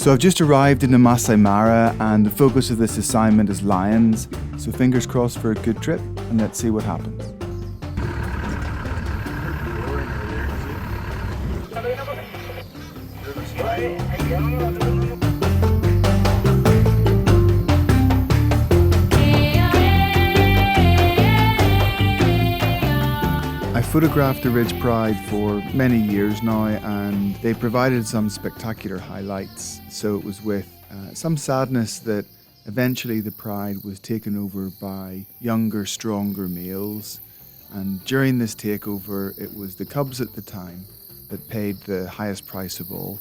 So I've just arrived in the Masai Mara and the focus of this assignment is lions. So fingers crossed for a good trip and let's see what happens. I photographed the Ridge Pride for many years now and they provided some spectacular highlights. So it was with some sadness that eventually the Pride was taken over by younger, stronger males. And during this takeover, it was the cubs at the time that paid the highest price of all.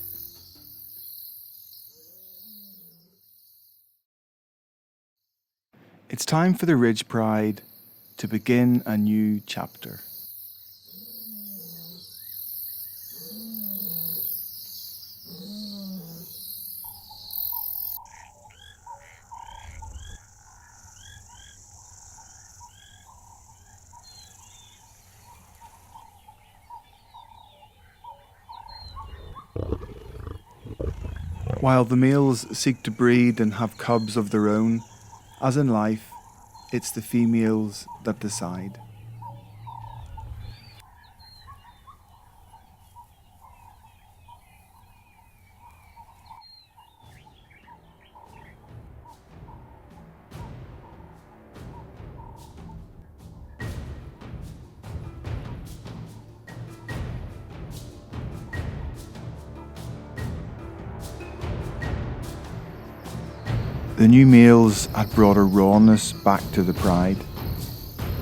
It's time for the Ridge Pride to begin a new chapter. While the males seek to breed and have cubs of their own, as in life, it's the females that decide. The new males had brought a rawness back to the Pride,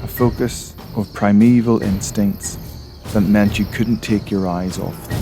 a focus of primeval instincts that meant you couldn't take your eyes off them.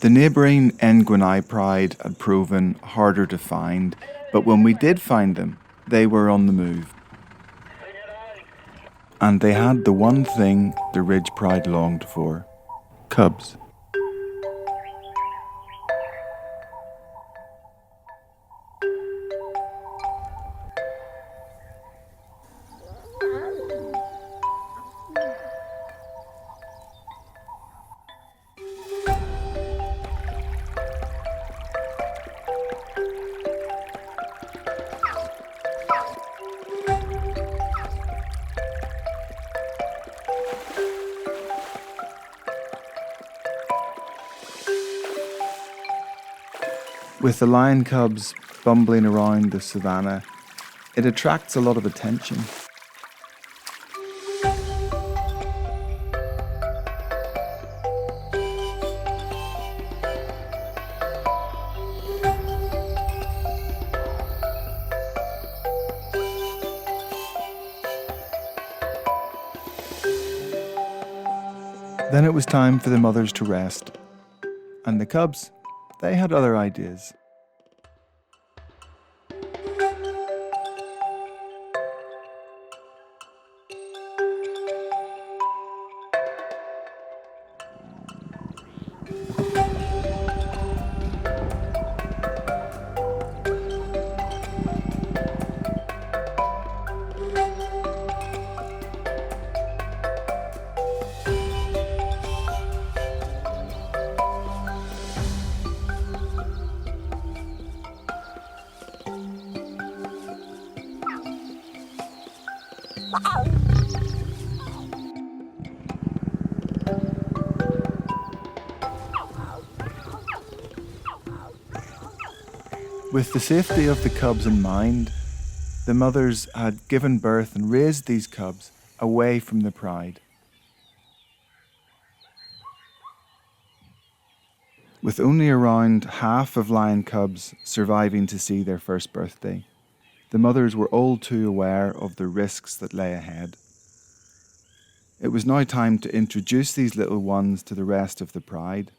The neighbouring Nguanai Pride had proven harder to find, but when we did find them, they were on the move. And they had the one thing the Ridge Pride longed for: cubs. With the lion cubs bumbling around the savannah, it attracts a lot of attention. Then it was time for the mothers to rest, and the cubs, they had other ideas. With the safety of the cubs in mind, the mothers had given birth and raised these cubs away from the Pride. with only around half of lion cubs surviving to see their first birthday. The mothers were all too aware of the risks that lay ahead. It was now time to introduce these little ones to the rest of the pride.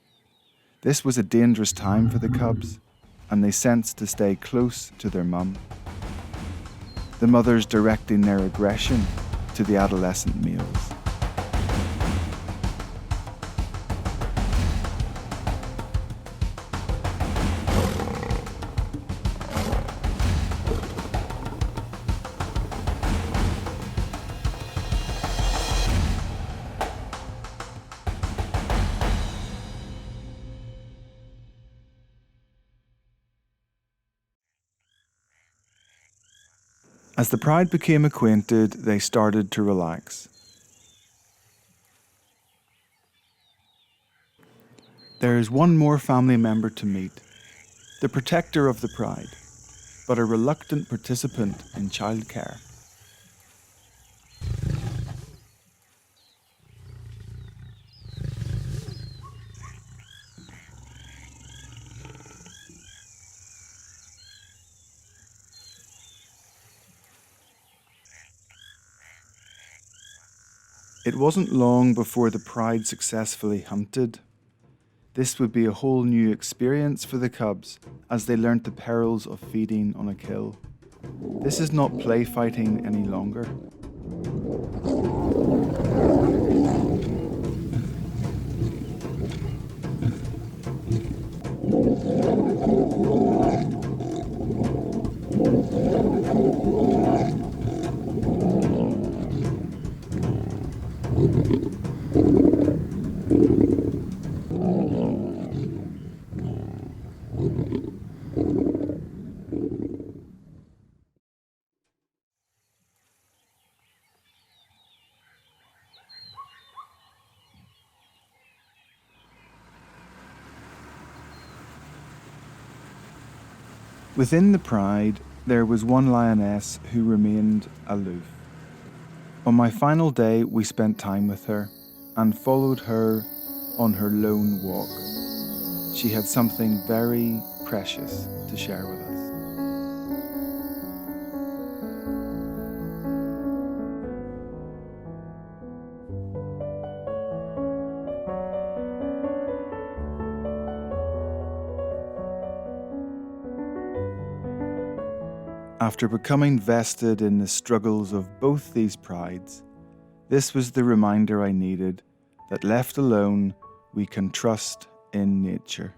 This was a dangerous time for the cubs, and they sensed to stay close to their mum. The mothers directing their aggression to the adolescent males. As the pride became acquainted, they started to relax. There is one more family member to meet, the protector of the pride, but a reluctant participant in childcare. It wasn't long before the pride successfully hunted. This would be a whole new experience for the cubs as they learnt the perils of feeding on a kill. This is not play fighting any longer. Within the pride, there was one lioness who remained aloof. On my final day, we spent time with her and followed her on her lone walk. She had something very precious to share with us. After becoming vested in the struggles of both these prides, this was the reminder I needed that left alone, we can trust in nature.